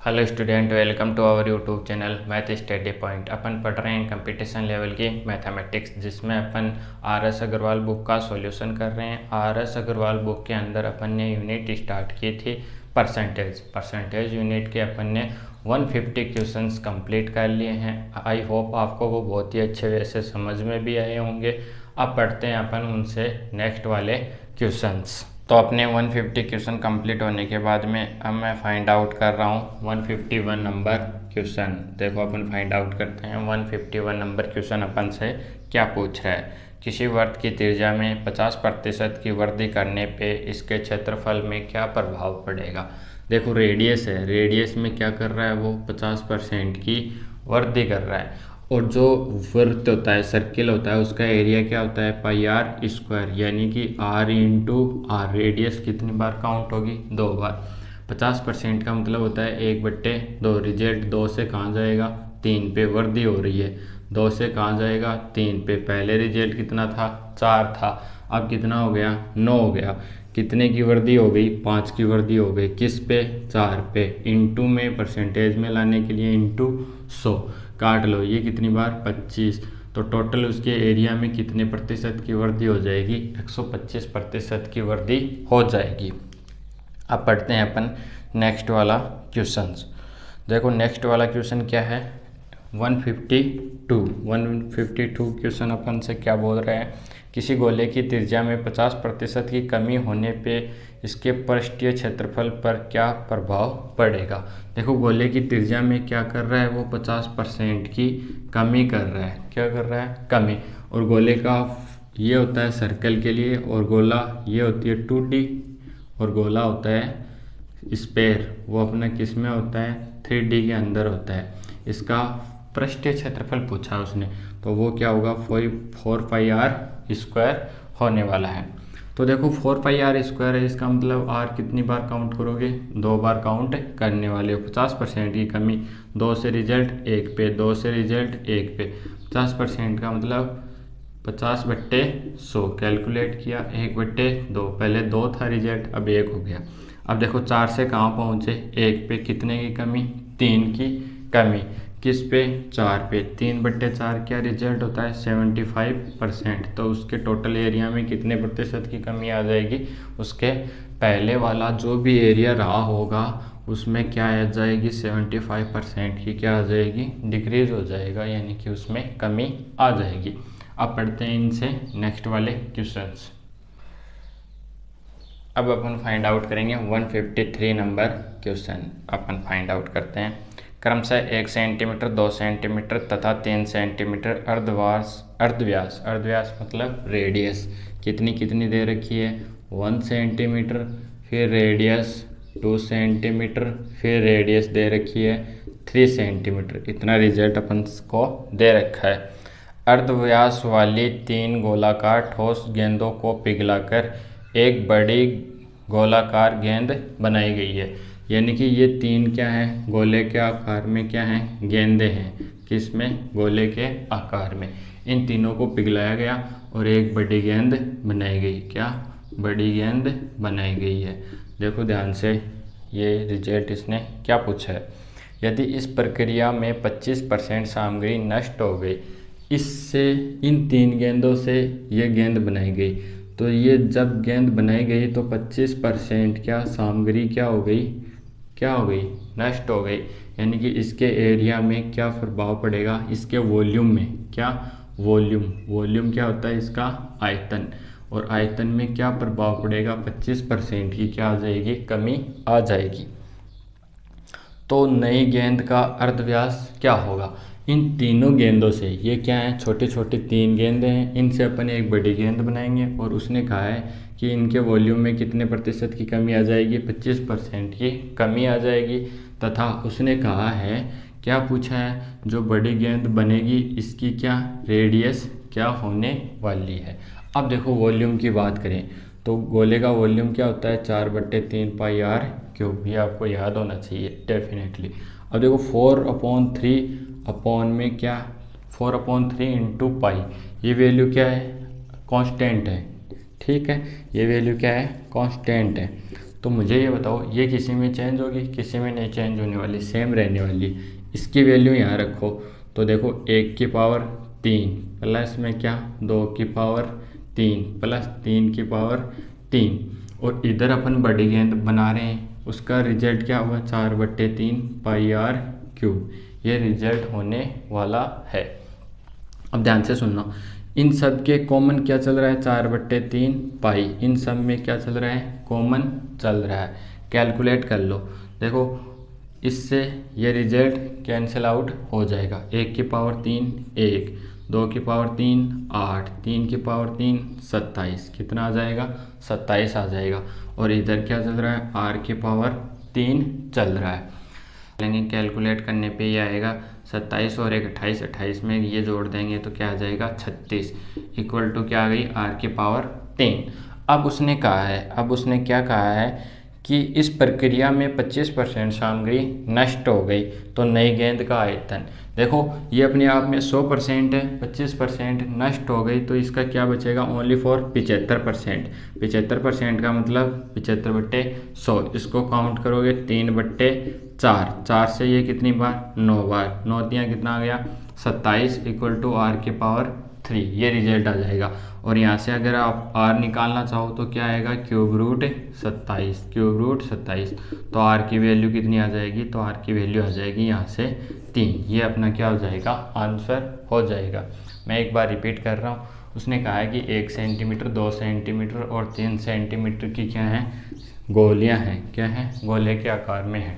Hello student, welcome to our YouTube channel math study point. अपन पढ़ रहे हैं कंपटीशन लेवल की मैथमेटिक्स, जिसमें अपन आर एस अग्रवाल बुक का सॉल्यूशन कर रहे हैं। आर एस अग्रवाल बुक के अंदर अपन ने यूनिट स्टार्ट की थी परसेंटेज यूनिट के अपन ने 150 क्वेश्चंस कंप्लीट कर लिए हैं। आई होप आपको वो बहुत ही अच्छे वे से समझ में भी आए होंगे। अब पढ़ते हैं अपन उनसे नेक्स्ट वाले क्वेश्चंस। तो अपने 150 क्वेश्चन कंप्लीट होने के बाद में अब मैं फाइंड आउट कर रहा हूँ 151 नंबर क्वेश्चन। देखो अपन फाइंड आउट करते हैं 151 नंबर क्वेश्चन अपन से क्या पूछ रहा है। किसी वर्त की त्रिज्या में 50% की वृद्धि करने पे इसके क्षेत्रफल में क्या प्रभाव पड़ेगा। देखो रेडियस है, रेडियस में क्या कर रहा है वो 50% की वृद्धि कर रहा है। और जो वृत्त होता है, सर्किल होता है, उसका एरिया क्या होता है पाई आर स्क्वायर, यानी कि आर इंटू आर। रेडियस कितनी बार काउंट होगी? 2 बार। 50% का मतलब होता है 1/2। रिजल्ट 2 से कहाँ जाएगा? 3 पे। वृद्धि हो रही है 2 से कहाँ जाएगा? 3 पे। पहले रिजल्ट कितना था? 4 था, अब कितना हो गया? 9 हो गया। कितने की वृद्धि हो गई? 5 की वृद्धि हो गई। किस पे? 4 पे। इंटू में परसेंटेज में लाने के लिए इंटू 100 काट लो। ये कितनी बार? 25। तो टोटल उसके एरिया में कितने प्रतिशत की वृद्धि हो जाएगी? 125% की वृद्धि हो जाएगी। अब पढ़ते हैं अपन नेक्स्ट वाला क्वेश्चंस। देखो नेक्स्ट वाला क्वेश्चन क्या है? 152 क्वेश्चन अपन से क्या बोल रहे हैं। किसी गोले की त्रिज्या में 50% की कमी होने पे इसके पृष्ठीय क्षेत्रफल पर क्या प्रभाव पड़ेगा। देखो गोले की त्रिज्या में क्या कर रहा है वो? 50% की कमी कर रहा है। क्या कर रहा है? कमी। और गोले का ये होता है सर्कल के लिए, और गोला ये होती है 2D, और गोला होता है स्पेयर, वो अपना किस में होता है? 3D के अंदर होता है। इसका पृष्ठीय क्षेत्रफल पूछा है उसने, तो वो क्या होगा? 4πr² होने वाला है। तो देखो 4πr² है, इसका मतलब r कितनी बार काउंट करोगे? 2 बार काउंट करने वाले हो। 50% की कमी, 2 से रिजल्ट 1 पे, 2 से रिजल्ट 1 पे। 50% का मतलब 50/100 कैलकुलेट किया, 1/2। पहले 2 था रिजल्ट, अब 1 हो गया। अब देखो 4 से कहाँ पहुँचे? 1 पे। कितने की कमी? 3 की कमी। किस पे? 4 पे। 3/4 क्या रिजल्ट होता है? 75%। तो उसके टोटल एरिया में कितने प्रतिशत की कमी आ जाएगी? उसके पहले वाला जो भी एरिया रहा होगा उसमें क्या आ जाएगी? 75% की क्या आ जाएगी? डिक्रीज हो जाएगा, यानी कि उसमें कमी आ जाएगी। अब पढ़ते हैं इनसे नेक्स्ट वाले क्वेश्चंस। अब अपन फाइंड आउट करेंगे 153 नंबर क्वेश्चन। अपन फाइंड आउट करते हैं। क्रमशः 1 सेंटीमीटर, 2 सेंटीमीटर तथा 3 सेंटीमीटर अर्धव्यास मतलब रेडियस कितनी कितनी दे रखी है? 1 सेंटीमीटर, फिर रेडियस 2 सेंटीमीटर, फिर रेडियस दे रखी है 3 सेंटीमीटर। इतना रिजल्ट अपन को दे रखा है। अर्धव्यास वाली 3 गोलाकार ठोस गेंदों को पिघलाकर एक बड़ी गोलाकार गेंद बनाई गई है। यानी कि ये 3 क्या हैं? गोले के आकार में क्या हैं? गेंदे हैं। किस में? गोले के आकार में। इन तीनों को पिघलाया गया और एक बड़ी गेंद बनाई गई। क्या? बड़ी गेंद बनाई गई है। देखो ध्यान से, ये रिजल्ट इसने क्या पूछा है। यदि इस प्रक्रिया में 25% सामग्री नष्ट हो गई, इससे इन 3 गेंदों से ये गेंद बनाई गई, तो ये जब गेंद बनाई गई तो 25% क्या सामग्री क्या हो गई? क्या हो गई? नष्ट हो गई। यानी कि इसके एरिया में क्या प्रभाव पड़ेगा? इसके वॉल्यूम में। क्या? वॉल्यूम क्या होता है? इसका आयतन। और आयतन में क्या प्रभाव पड़ेगा? 25% की क्या आ जाएगी? कमी आ जाएगी। तो नई गेंद का अर्धव्यास क्या होगा? इन तीनों गेंदों से, ये क्या है? छोटे छोटे 3 गेंदें हैं, इनसे अपन एक बड़ी गेंद बनाएंगे। और उसने कहा है कि इनके वॉल्यूम में कितने प्रतिशत की कमी आ जाएगी? 25% की कमी आ जाएगी। तथा उसने कहा है, क्या पूछा है? जो बड़ी गेंद बनेगी इसकी क्या रेडियस क्या होने वाली है। अब देखो वॉल्यूम की बात करें तो गोले का वॉल्यूम क्या होता है? 4/3 पाई आर क्यूब। ये आपको याद होना चाहिए डेफिनेटली। अब देखो 4/3 अपॉन में क्या? 4/3 इंटू पाई। ये वैल्यू क्या है? कांस्टेंट है। ठीक है, ये वैल्यू क्या है? कांस्टेंट है। तो मुझे ये बताओ ये किसी में चेंज होगी, किसी में नहीं चेंज होने वाली, सेम रहने वाली। इसकी वैल्यू यहाँ रखो तो देखो 1 की पावर 3 प्लस में क्या 2 की पावर 3 प्लस 3 की पावर 3, और इधर अपन बड़ी गेंद बना रहे हैं, उसका रिजल्ट क्या हुआ 4/3 पाई आर क्यूब, ये रिजल्ट होने वाला है। अब ध्यान से सुनना, इन सब के कॉमन क्या चल रहा है 4/3 पाई, इन सब में क्या चल रहा है कॉमन चल रहा है। कैलकुलेट कर लो, देखो इससे ये रिजल्ट कैंसिल आउट हो जाएगा। 1 की पावर 3 1, 2 की पावर 3 8, 3 की पावर 3 27, कितना आ जाएगा 27 आ जाएगा। और इधर क्या चल रहा है r की पावर 3 चल रहा है। लेंगे कैलकुलेट करने पे ये आएगा 27 और 1 28, 28 में ये जोड़ देंगे तो क्या आ जाएगा 36, इक्वल टू क्या आ गई r की पावर 3। अब उसने कहा है, अब उसने क्या कहा है कि इस प्रक्रिया में 25% सामग्री नष्ट हो गई तो नई गेंद का आयतन, देखो ये अपने आप में 100% है, 25% नष्ट हो गई तो इसका क्या बचेगा ओनली फॉर 75%। 75% का मतलब 75/100, इसको काउंट करोगे 3/4, 4 से ये कितनी बार 9 बार, 9 तियाँ कितना आ गया 27, इक्वल टू r की पावर 3, ये रिजल्ट आ जाएगा। और यहाँ से अगर आप r निकालना चाहो तो क्या आएगा क्यूब रूट 27, क्यूब रूट 27, तो r की वैल्यू कितनी आ जाएगी, तो r की वैल्यू आ जाएगी यहाँ से 3, ये अपना क्या हो जाएगा आंसर हो जाएगा। मैं एक बार रिपीट कर रहा हूँ, उसने कहा है कि 1 सेंटीमीटर 2 सेंटीमीटर और 3 सेंटीमीटर की क्या है गोलियाँ हैं, क्या है गोले के आकार में है,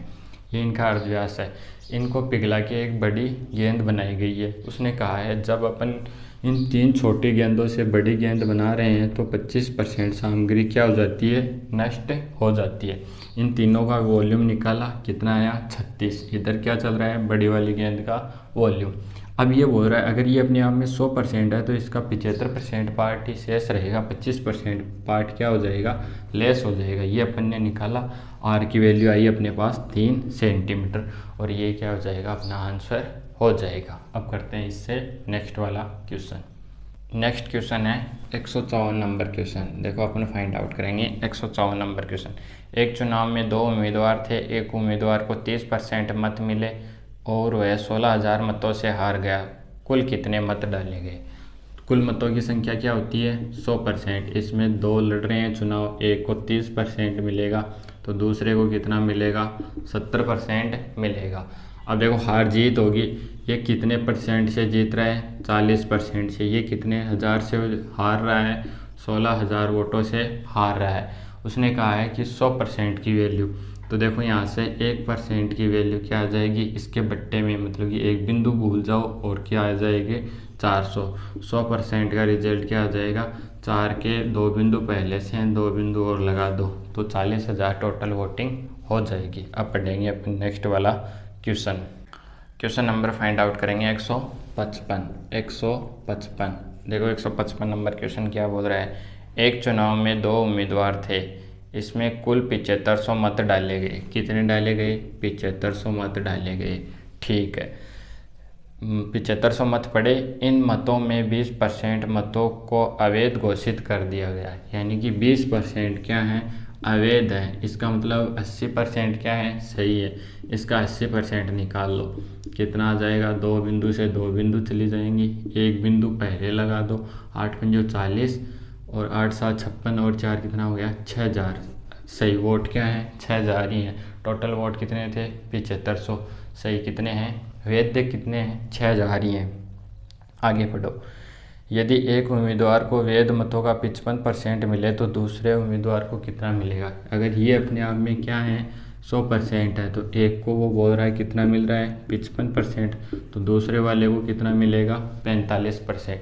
ये इनका अर्धव्यास है, इनको पिघला के एक बड़ी गेंद बनाई गई है। उसने कहा है जब अपन इन 3 छोटी गेंदों से बड़ी गेंद बना रहे हैं तो 25% सामग्री क्या हो जाती है नष्ट हो जाती है। इन तीनों का वॉल्यूम निकाला, कितना आया 36, इधर क्या चल रहा है बड़ी वाली गेंद का वॉल्यूम। अब ये बोल रहा है अगर ये अपने आप में 100% है तो इसका 75% पार्ट ही शेष रहेगा, 25% पार्ट क्या हो जाएगा लेस हो जाएगा। ये अपन ने निकाला, आर की वैल्यू आई अपने पास 3 सेंटीमीटर, और ये क्या हो जाएगा अपना आंसर हो जाएगा। अब करते हैं इससे नेक्स्ट वाला क्वेश्चन। नेक्स्ट क्वेश्चन है 154 नंबर क्वेश्चन। देखो अपन फाइंड आउट करेंगे 154 नंबर क्वेश्चन। एक चुनाव में 2 उम्मीदवार थे, एक उम्मीदवार को 30% मत मिले और वह 16,000 मतों से हार गया, कुल कितने मत डाले गए। कुल मतों की संख्या क्या होती है 100%। इसमें 2 लड़ रहे हैं चुनाव, एक को 30% मिलेगा तो दूसरे को कितना मिलेगा 70% मिलेगा। अब देखो हार जीत होगी, ये कितने परसेंट से जीत रहा है 40% से, ये कितने हज़ार से हार रहा है 16,000 वोटों से हार रहा है। उसने कहा है कि 100% की वैल्यू, तो देखो यहाँ से 1% की वैल्यू क्या आ जाएगी इसके बट्टे में, मतलब कि एक बिंदु भूल जाओ और क्या आ जाएगी 400। 100% का रिजल्ट क्या आ जाएगा 4 के 2 बिंदु पहले से हैं, 2 बिंदु और लगा दो तो 40,000 टोटल वोटिंग हो जाएगी। अब पढ़ेंगे अपन नेक्स्ट वाला question. Question number find out करेंगे 155। देखो 155 नंबर क्वेश्चन क्या बोल रहा है, एक चुनाव में 2 उम्मीदवार थे, इसमें कुल 7500 मत डाले गए। कितने डाले गए 7500 मत डाले गए, ठीक है 7500 मत पड़े। इन मतों में 20% मतों को अवैध घोषित कर दिया गया, यानी कि 20% क्या है अवैध है। इसका मतलब 80% क्या है सही है। इसका 80% निकाल लो, कितना आ जाएगा 2 बिंदु से 2 बिंदु चली जाएंगी, एक बिंदु पहले लगा दो, 8 पंजो 40 और 8 7 56 और 4 कितना हो गया 6000। सही वोट क्या है 6000 ही है। टोटल वोट कितने थे 7500, सही कितने हैं वैध कितने हैं 6000 ही हैं। आगे पढ़ो, यदि एक उम्मीदवार को वैध मतों का 55% मिले तो दूसरे उम्मीदवार को कितना मिलेगा। अगर ये अपने आप में क्या है 100% है तो एक को वो बोल रहा है कितना मिल रहा है 55%, तो दूसरे वाले को कितना मिलेगा 45%।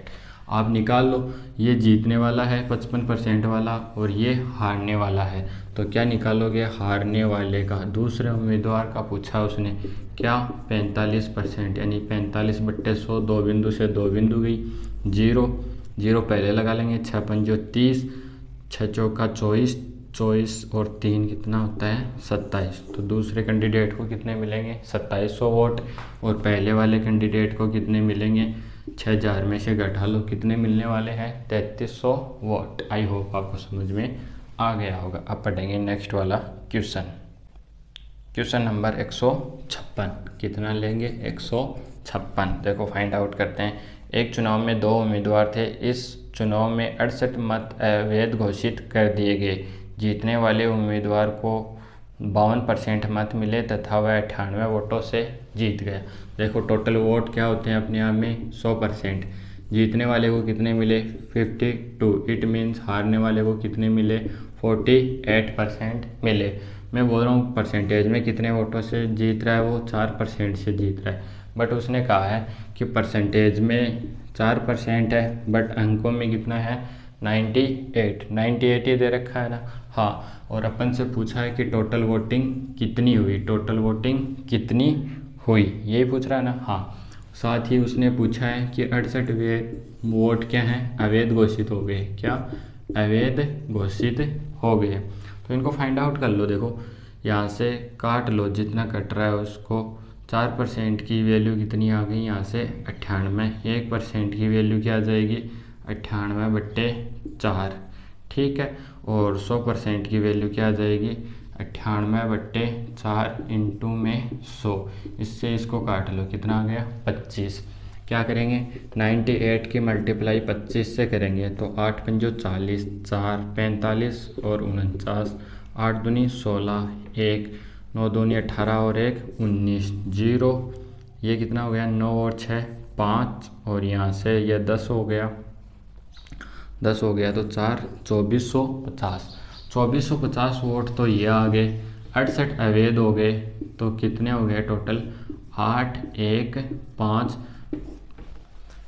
आप निकाल लो, ये जीतने वाला है 55% वाला और ये हारने वाला है, तो क्या निकालोगे हारने वाले का। दूसरे उम्मीदवार का पूछा उसने क्या 45%, यानी 45/100, 2 बिंदु से 2 बिंदु गई, 0 0 पहले लगा लेंगे, 6 पंजो 30, 6 चौका 24, 24 और 3 कितना होता है 27। तो दूसरे कैंडिडेट को कितने मिलेंगे 2700 वोट और पहले वाले कैंडिडेट को कितने मिलेंगे 6000 में से घटा लो कितने मिलने वाले हैं 3300 वोट। आई होप आपको समझ में आ गया होगा। अब पढ़ेंगे नेक्स्ट वाला क्वेश्चन। क्वेश्चन नंबर 156 कितना लेंगे 156। देखो फाइंड आउट करते हैं। एक चुनाव में 2 उम्मीदवार थे। इस चुनाव में 68 मत अवैध घोषित कर दिए गए। जीतने वाले उम्मीदवार को 52% मत मिले तथा वह 98 वोटों से जीत गया। देखो टोटल वोट क्या होते हैं अपने आप में 100%। जीतने वाले को कितने मिले 52। इट मीन्स हारने वाले को कितने मिले 48% मिले। मैं बोल रहा हूँ परसेंटेज में कितने वोटों से जीत रहा है, वो 4% से जीत रहा है। बट उसने कहा है कि परसेंटेज में 4% है बट अंकों में कितना है 98 ही दे रखा है ना। हाँ, और अपन से पूछा है कि टोटल वोटिंग कितनी हुई, टोटल वोटिंग कितनी हुई, यही पूछ रहा है ना। हाँ, साथ ही उसने पूछा है कि 68 वोट क्या हैं अवैध घोषित हो गए। क्या अवैध घोषित हो गए। तो इनको फाइंड आउट कर लो। देखो यहाँ से काट लो, जितना कट रहा है उसको। 4% की वैल्यू कितनी आ गई यहाँ से 98। 1% की वैल्यू क्या आ जाएगी 98/4। ठीक है, और 100% की वैल्यू क्या आ जाएगी 98/4 इंटू में 100। इससे इसको काट लो, कितना आ गया 25। क्या करेंगे 98 की मल्टीप्लाई 25 से करेंगे तो 8 पंजो 40, 4 45 और 49, 8 दूनी 16, 1 9 दूनी 18 और 1 19, 0। ये कितना हो गया 9 और 6 5 और यहाँ से ये 10 हो गया, 10 हो गया तो 4 2450। 2450 वोट तो ये आ गए। 68 अवैध हो गए तो कितने हो गए टोटल 8 1 5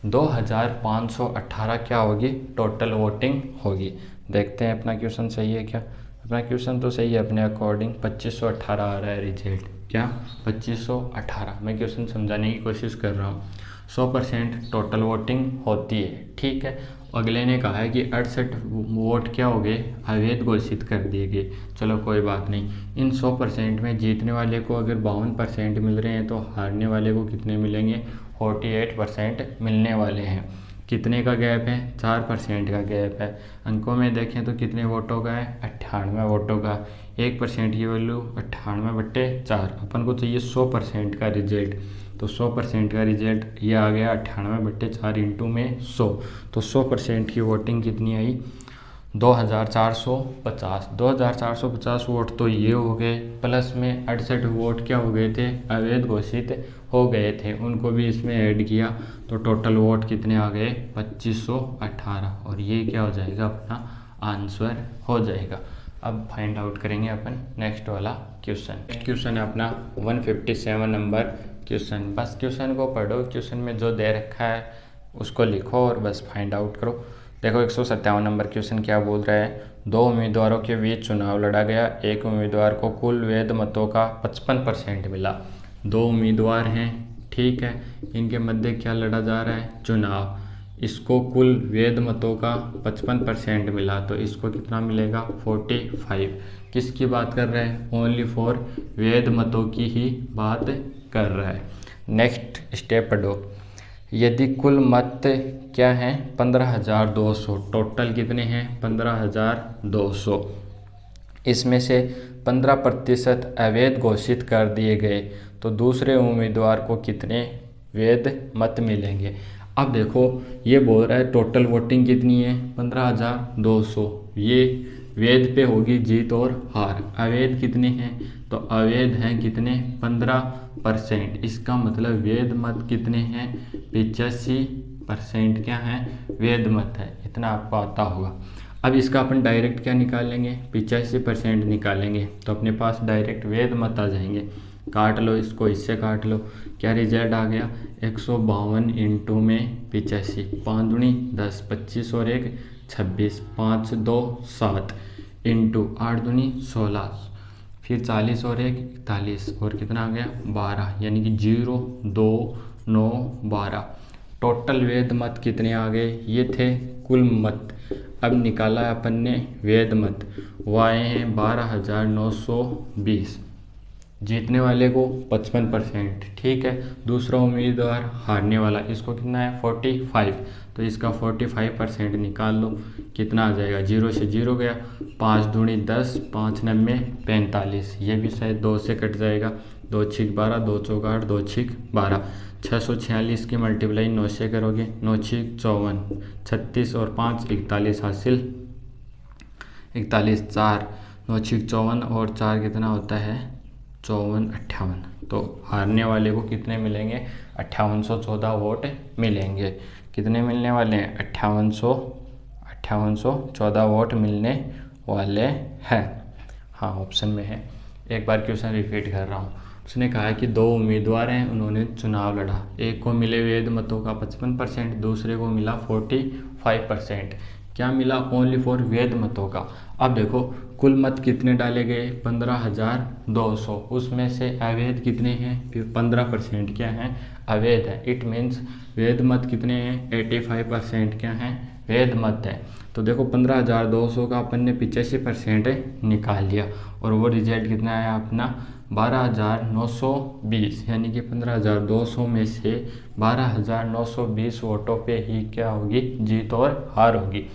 2518 क्या होगी टोटल वोटिंग होगी। देखते हैं अपना क्वेश्चन सही है क्या। अपना क्वेश्चन तो सही है अपने अकॉर्डिंग 2518 आ रहा है रिजल्ट। क्या 2518। मैं क्वेश्चन समझाने की कोशिश कर रहा हूँ। 100% टोटल वोटिंग होती है। ठीक है, अगले ने कहा है कि 68 वोट क्या हो गए अवैध घोषित कर दिए गए। चलो कोई बात नहीं। इन 100% में जीतने वाले को अगर 52% मिल रहे हैं तो हारने वाले को कितने मिलेंगे 48% मिलने वाले हैं। कितने का गैप है 4% का गैप है। अंकों में देखें तो कितने वोटों का है 98 वोटों का। 1% की वैल्यू 98/4। अपन को चाहिए 100% का रिजल्ट, तो 100% का रिजल्ट ये आ गया 98/4 इंटू में 100। तो 100% की वोटिंग कितनी आई 2450। 2450 वोट तो ये हो गए, प्लस में 68 वोट क्या हो गए थे अवैध घोषित हो गए थे, उनको भी इसमें ऐड किया तो टोटल वोट कितने आ गए 2518। और ये क्या हो जाएगा अपना आंसर हो जाएगा। अब फाइंड आउट करेंगे अपन नेक्स्ट वाला क्वेश्चन। क्वेश्चन है अपना 157 नंबर क्वेश्चन। बस क्वेश्चन को पढ़ो, क्वेश्चन में जो दे रखा है उसको लिखो और बस फाइंड आउट करो। देखो 157 नंबर क्वेश्चन क्या बोल रहा है। 2 उम्मीदवारों के बीच चुनाव लड़ा गया। एक उम्मीदवार को कुल वैध मतों का 55% मिला। 2 उम्मीदवार हैं, ठीक है, इनके मध्य क्या लड़ा जा रहा है चुनाव। इसको कुल वैध मतों का 55% मिला तो इसको कितना मिलेगा 45। किसकी बात कर रहे हैं ओनली फॉर वैध मतों की ही बात कर रहा है। नेक्स्ट स्टेप पढ़ो। यदि कुल मत क्या हैं 15,200, टोटल कितने हैं 15,200, इसमें से 15% अवैध घोषित कर दिए गए तो दूसरे उम्मीदवार को कितने वैध मत मिलेंगे। अब देखो ये बोल रहा है टोटल वोटिंग कितनी है 15,200, ये वैध पे होगी जीत और हार। अवैध कितने हैं तो अवैध हैं कितने 15%। इसका मतलब वैध मत कितने हैं 85% क्या है वैध मत है। इतना आपको आता होगा। अब इसका अपन डायरेक्ट क्या निकालेंगे 85% निकालेंगे तो अपने पास डायरेक्ट वैध मत आ जाएंगे। काट लो इसको, इससे काट लो, क्या रिजल्ट आ गया 152 इंटू में 85। 5 दूनी 10, 25 और 1 26, 5 2 7 इंटू 8 दूनी 16, फिर 40 और 1 41 और कितना आ गया 12, यानी कि 0 2 9 12। टोटल वैध मत कितने आ गए, ये थे कुल मत। अब निकाला अपन ने वैध मत, वो आए हैं 12,920। जीतने वाले को 55%, ठीक है। दूसरा उम्मीदवार हारने वाला, इसको कितना है 45, तो इसका 45% निकाल लो, कितना आ जाएगा, 0 से 0 गया, 5 दूनी 10, 5 नब्बे 45, ये भी शायद 2 से कट जाएगा, 2 छिक 12, 2 चौक 8, 2 छिक 12, 646 की मल्टीप्लाई 9 से करोगे, 9 छिक 54, 36 और 5 41 हासिल, 41, 4 9 छिक 54 और 4 कितना होता है 54, 58, तो हारने वाले को कितने मिलेंगे 5814 वोट मिलेंगे। कितने मिलने वाले हैं 5814 वोट मिलने वाले हैं। हाँ ऑप्शन में है। एक बार क्वेश्चन रिपीट कर रहा हूँ। उसने कहा कि 2 उम्मीदवार हैं, उन्होंने चुनाव लड़ा, एक को मिले वैध मतों का 55%, दूसरे को मिला 45%। क्या मिला ओनली फॉर वैध मतों का। अब देखो कुल मत कितने डाले गए 15,200, उसमें से अवैध कितने हैं 15% क्या हैं अवैध है। इट मीन्स वैध मत कितने हैं 85% क्या हैं वैध मत है। तो देखो 15,200 का अपन ने 85% निकाल लिया और वो रिजल्ट कितना आया अपना 12,920, यानी कि 15,200 में से 12,920 वोटों पे ही क्या होगी जीत और हार होगी।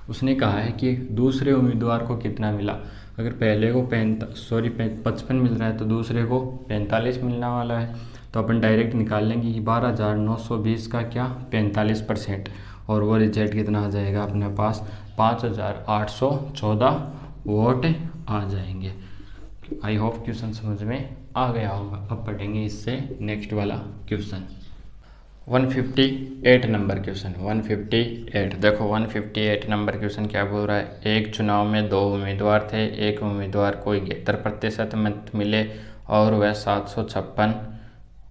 उसने कहा है कि दूसरे उम्मीदवार को कितना मिला। अगर पहले को 55 मिल रहा है तो दूसरे को 45 मिलने वाला है, तो अपन डायरेक्ट निकाल लेंगे कि 12,920 का क्या 45%, और वो रिजल्ट कितना आ जाएगा अपने पास 5,814 वोट आ जाएंगे। आई होप क्वेश्चन समझ में आ गया होगा। अब पढ़ेंगे इससे नेक्स्ट वाला क्वेश्चन 158 नंबर क्वेश्चन 158। देखो 158 नंबर क्वेश्चन क्या बोल रहा है। एक चुनाव में 2 उम्मीदवार थे, एक उम्मीदवार को 71% मत मिले और वह 756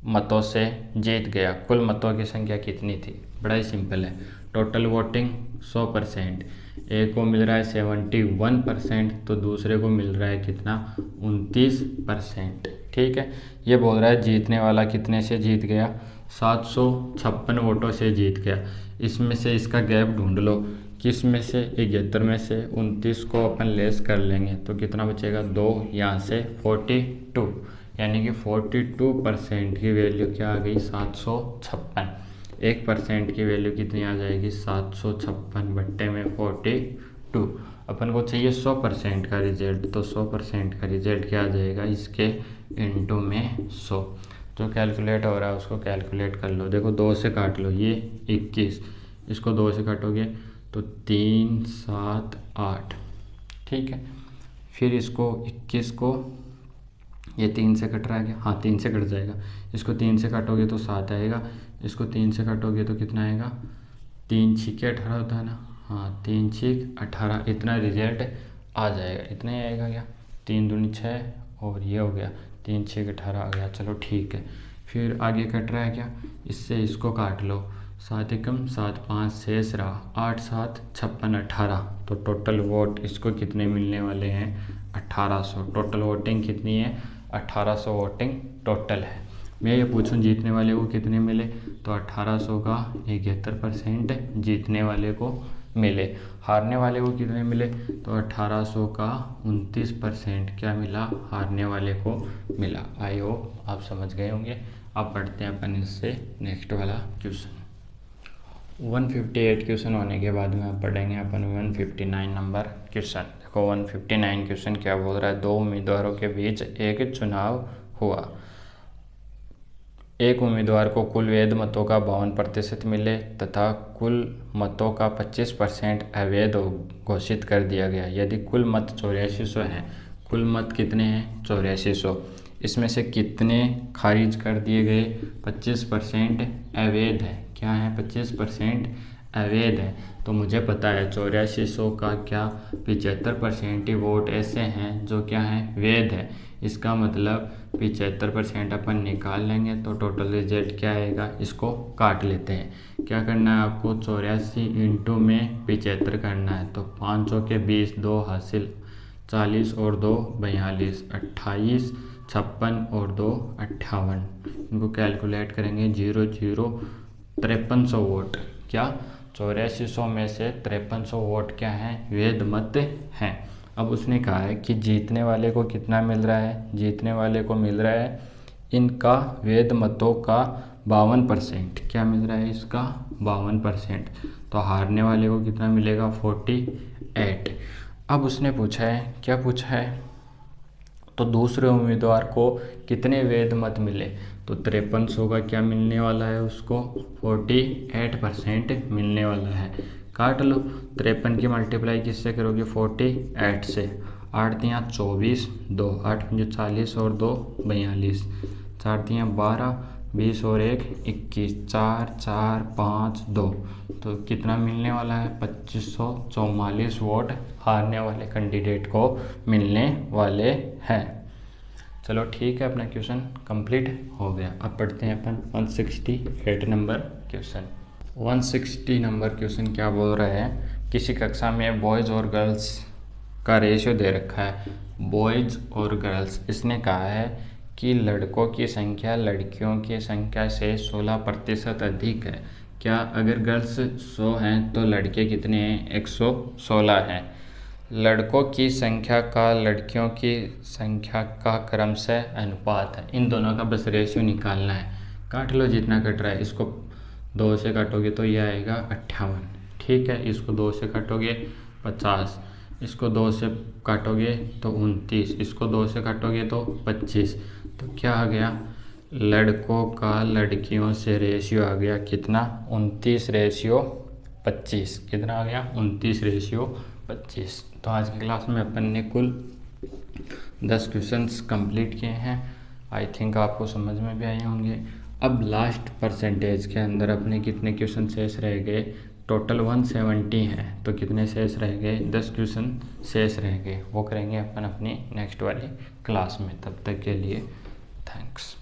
मतों से जीत गया। कुल मतों की संख्या कितनी थी। बड़ा ही सिंपल है। टोटल वोटिंग 100%, एक को मिल रहा है 71%, तो दूसरे को मिल रहा है कितना 29%, ठीक है। ये बोल रहा है जीतने वाला कितने से जीत गया 756 वोटों से जीत गया। इसमें से इसका गैप ढूंढ लो, किस में से 71 में से 29 को अपन लेस कर लेंगे तो कितना बचेगा 2, यहाँ से 42, यानी कि 42% की वैल्यू क्या आ गई 756। 1% की वैल्यू कितनी आ जाएगी 756 बट्टे में 42। अपन को चाहिए 100% का रिजल्ट, तो 100% का रिजल्ट क्या आ जाएगा इसके इनटू में 100। जो कैलकुलेट हो रहा है उसको कैलकुलेट कर लो। देखो 2 से काट लो, ये 21, इसको 2 से काटोगे तो 3, 7, 8, ठीक है। फिर इसको 21 को ये 3 से कट रहा है क्या, हाँ 3 से कट जाएगा। इसको 3 से काटोगे तो 7 आएगा, इसको 3 से काटोगे तो कितना आएगा 3 छिके 18 होता है ना, हाँ 3 छिक 18, इतना रिजल्ट आ जाएगा। इतना ही आएगा क्या 3 दूनी 6 और ये हो गया 3 छिक 18 आ गया। चलो ठीक है। फिर आगे कट रहा है क्या, इससे इसको काट लो, 7 एकम 7, 5 शेष रहा 8, 7, 56, 18, तो टोटल वोट इसको कितने मिलने वाले हैं 1800। टोटल वोटिंग कितनी है 1800 वोटिंग टोटल है। मैं ये पूछूं जीतने वाले को कितने मिले, तो 1800 का 71% जीतने वाले को मिले। हारने वाले को कितने मिले, तो 1800 का 29% क्या मिला हारने वाले को मिला। आई होप आप समझ गए होंगे। अब पढ़ते हैं अपन इससे नेक्स्ट वाला क्वेश्चन। 158 क्वेश्चन होने के बाद में आप पढ़ेंगे अपन 159 नंबर क्वेश्चन। देखो 159 क्वेश्चन क्या बोल रहा है। 2 उम्मीदवारों के बीच एक चुनाव हुआ। एक उम्मीदवार को कुल वैध मतों का 52% मिले तथा कुल मतों का 25% अवैध घोषित कर दिया गया। यदि कुल मत 8400 हैं, कुल मत कितने हैं 8400, इसमें से कितने खारिज कर दिए गए 25% अवैध है। क्या है 25% अवैध है। तो मुझे पता है 8400 का क्या 75% ही वोट ऐसे हैं जो क्या हैं वैध है। इसका मतलब 75% अपन निकाल लेंगे तो टोटल रिजल्ट क्या आएगा, इसको काट लेते हैं। क्या करना है आपको 84 इंटू में 75 करना है, तो 5 के 20, 2 हासिल 40 और 2 42, 28, 56 और 2 58। इनको कैलकुलेट करेंगे 0, 0, 5300 वोट। क्या 8400 में से 5300 वोट क्या हैं वैध मत हैं। अब उसने कहा है कि जीतने वाले को कितना मिल रहा है, जीतने वाले को मिल रहा है इनका वैध मतों का 52%। क्या मिल रहा है इसका 52%। तो हारने वाले को कितना मिलेगा 48। अब उसने पूछा है, क्या पूछा है, तो दूसरे उम्मीदवार को कितने वैध मत मिले, तो 5300 का क्या मिलने वाला है उसको 48% मिलने वाला है। काट लो, 53 की मल्टीप्लाई किससे करोगे 48 से। 8 दिया 24, 2 8 पंजे 40 और 2 42, 4 दिया 12, 20 और 1 21, 4 4 5 2। तो कितना मिलने वाला है 2544 वोट हारने वाले कैंडिडेट को मिलने वाले हैं। चलो ठीक है, अपना क्वेश्चन कंप्लीट हो गया। अब पढ़ते हैं अपन 168 नंबर क्वेश्चन। 160 नंबर क्वेश्चन क्या बोल रहा है, किसी कक्षा में बॉयज़ और गर्ल्स का रेशियो दे रखा है, बॉयज़ और गर्ल्स। इसने कहा है कि लड़कों की संख्या लड़कियों की संख्या से 16% अधिक है। क्या अगर गर्ल्स 100 हैं तो लड़के कितने हैं 116 हैं। लड़कों की संख्या का लड़कियों की संख्या का क्रमशः अनुपात है। इन दोनों का बस रेशियो निकालना है। काट लो, जितना कट रहा है इसको 2 से काटोगे तो ये आएगा 58। ठीक है, इसको 2 से काटोगे 50, इसको 2 से काटोगे तो 29, इसको 2 से काटोगे तो 25। तो क्या आ गया, लड़कों का लड़कियों से रेशियो आ गया कितना 29/25। कितना आ गया 29/25। तो आज की क्लास में अपन ने कुल 10 क्वेश्चंस कंप्लीट किए हैं। आई थिंक आपको समझ में भी आए होंगे। अब लास्ट परसेंटेज के अंदर अपने कितने क्वेश्चन शेष रह गए, टोटल 170 हैं, तो कितने शेष रह गए 10 क्वेश्चन शेष रह गए। वो करेंगे अपन अपनी नेक्स्ट वाली क्लास में। तब तक के लिए थैंक्स।